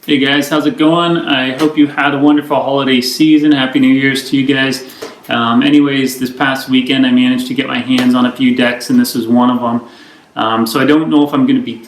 Hey guys, how's it going? I hope you had a wonderful holiday season. Happy New Year's to you guys. Anyways, this past weekend I managed to get my hands on a few decks, and this is one of them. So I don't know if I'm going to be,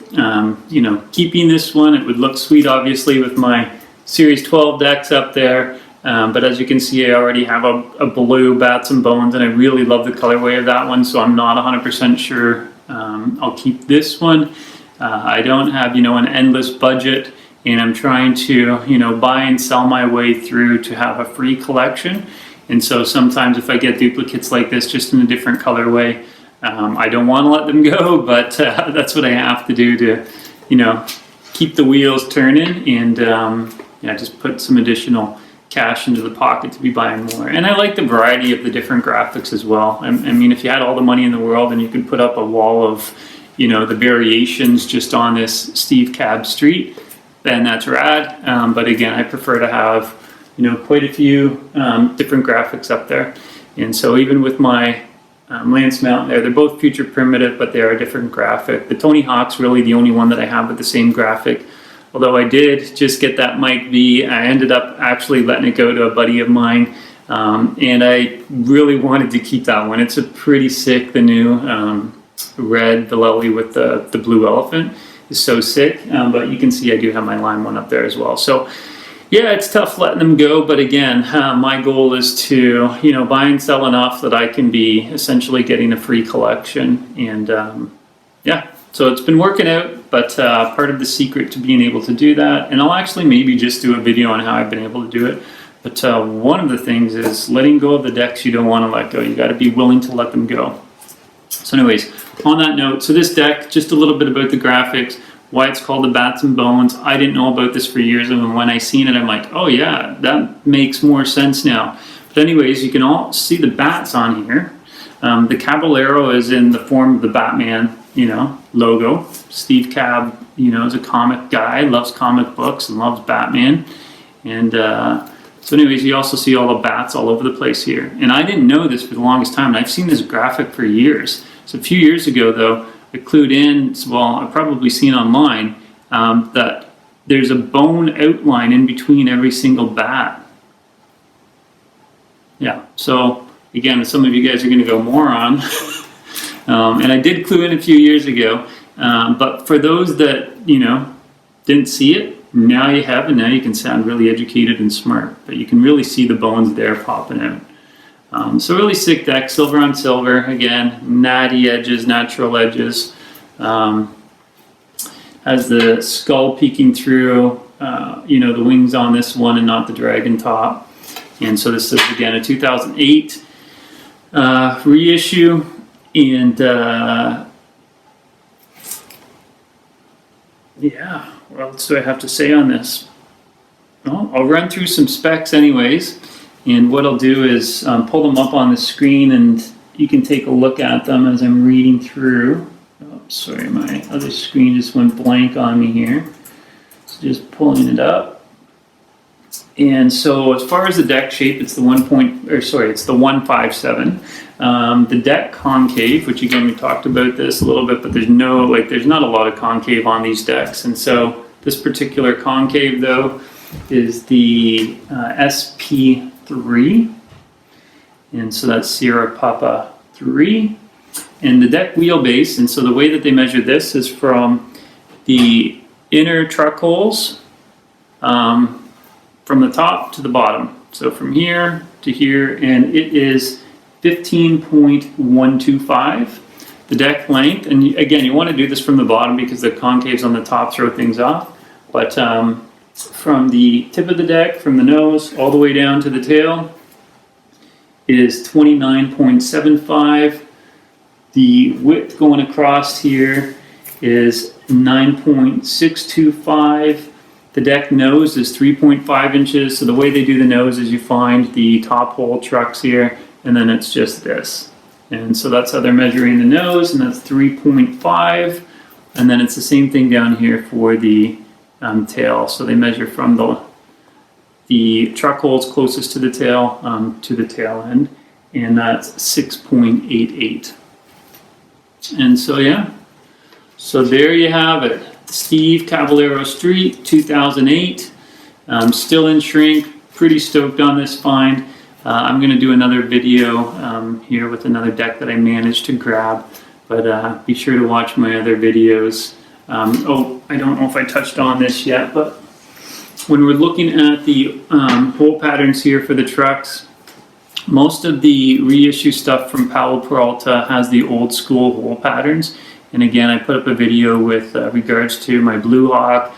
keeping this one. It would look sweet, obviously, with my Series 12 decks up there. But as you can see, I already have a blue Bats and Bones, and I really love the colorway of that one. So I'm not 100% sure I'll keep this one. I don't have, an endless budget. And I'm trying to, buy and sell my way through to have a free collection. And so sometimes if I get duplicates like this, just in a different colorway, I don't want to let them go, but that's what I have to do to, keep the wheels turning and, just put some additional cash into the pocket to be buying more. And I like the variety of the different graphics as well. I mean, if you had all the money in the world and you could put up a wall of, the variations just on this Steve Cab Street, then that's rad. But again, I prefer to have, quite a few different graphics up there. And so even with my Lance mount there, they're both future primitive, but they are a different graphic. The Tony Hawk's really the only one that I have with the same graphic. Although I did just get that Mike V, I ended up actually letting it go to a buddy of mine. And I really wanted to keep that one. It's a pretty sick, the new red Villeli with the blue elephant. Is so sick, but you can see I do have my lime one up there as well. So yeah, it's tough letting them go, but again, my goal is to buy and sell enough that I can be essentially getting a free collection. And so it's been working out, but part of the secret to being able to do that, and I'll actually maybe just do a video on how I've been able to do it, but one of the things is letting go of the decks you don't want to let go. You got to be willing to let them go. So anyways, on that note, so this deck, just a little bit about the graphics, why it's called the Bats and Bones. I didn't know about this for years, and when I seen it, I'm like, oh yeah, that makes more sense now. But anyways, you can all see the bats on here. The Caballero is in the form of the Batman, logo. Steve Cab, is a comic guy, loves comic books and loves Batman. And so anyways, you also see all the bats all over the place here. And I didn't know this for the longest time, and I've seen this graphic for years. So a few years ago, though, I clued in, I've probably seen online, that there's a bone outline in between every single bat. Yeah, so again, some of you guys are going to go moron. And I did clue in a few years ago, but for those that, didn't see it, now you have, and now you can sound really educated and smart, but you can really see the bones there popping out. So really sick deck, silver on silver, again, natty edges, natural edges. Has the skull peeking through, the wings on this one and not the dragon top. And so this is, again, a 2008 reissue. And what else do I have to say on this? Well, I'll run through some specs anyways. And what I'll do is pull them up on the screen, and you can take a look at them as I'm reading through. Oh, sorry, my other screen just went blank on me here. So just pulling it up. And so as far as the deck shape, it's the 157. The deck concave, which again we talked about this a little bit, but there's not a lot of concave on these decks. And so this particular concave though is the SP3, and so that's Sierra Papa 3, and the deck wheelbase. And so the way that they measure this is from the inner truck holes, from the top to the bottom, so from here to here, and it is 15.125 the deck length. And again, you want to do this from the bottom because the concaves on the top throw things off, but from the tip of the deck, from the nose all the way down to the tail, is 29.75. The width going across here is 9.625. The deck nose is 3.5 inches. So the way they do the nose is you find the top hole trucks here, and then it's just this. And so that's how they're measuring the nose, and that's 3.5. And then it's the same thing down here for the tail. So they measure from the truck holes closest to the tail end, and that's 6.88. And so yeah, so there you have it. Steve Caballero Street, 2008. Still in shrink, pretty stoked on this find. I'm going to do another video here with another deck that I managed to grab, but be sure to watch my other videos. Oh, I don't know if I touched on this yet, but when we're looking at the hole patterns here for the trucks, most of the reissue stuff from Powell-Peralta has the old school hole patterns. And again, I put up a video with regards to my Blue Hawk.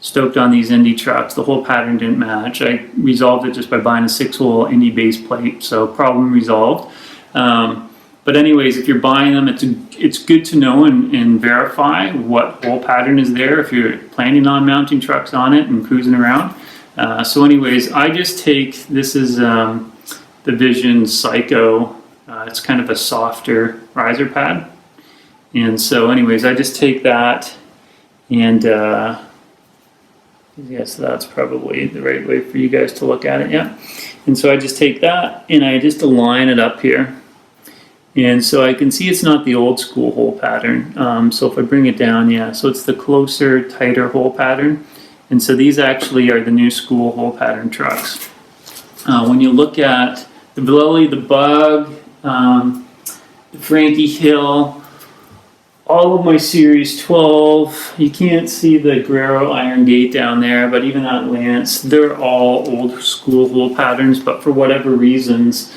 Stoked on these Indy trucks. The whole pattern didn't match. I resolved it just by buying a 6-hole Indy base plate, so problem resolved. But anyways, if you're buying them, it's good to know and verify what hole pattern is there if you're planning on mounting trucks on it and cruising around. So anyways, I just take, this is the Vision Psycho. It's kind of a softer riser pad. And so anyways, I just take that and yes, that's probably the right way for you guys to look at it, yeah. And so I just take that and I just align it up here. And so I can see it's not the old school hole pattern. So if I bring it down, yeah, so it's the closer, tighter hole pattern. And so these actually are the new school hole pattern trucks. When you look at the Vallely, the Bug, the Frankie Hill, all of my Series 12, you can't see the Guerrero iron gate down there, but even that Lance, they're all old school hole patterns, but for whatever reasons,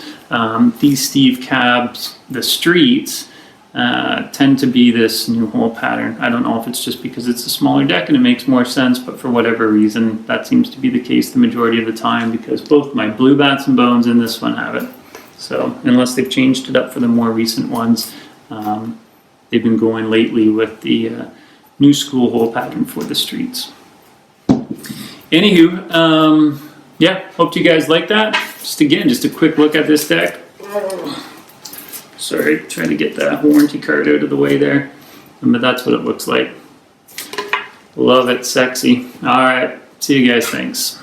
these Steve Cabs, the Streets, tend to be this new hole pattern. I don't know if it's just because it's a smaller deck and it makes more sense, but for whatever reason, that seems to be the case the majority of the time, because both my Blue Bats and Bones and this one have it. So unless they've changed it up for the more recent ones, they've been going lately with the new school hole pattern for the Streets. Anywho, yeah, hope you guys like that. Just a quick look at this deck. Sorry, trying to get that warranty card out of the way there. But that's what it looks like. Love it, sexy. All right, see you guys, thanks.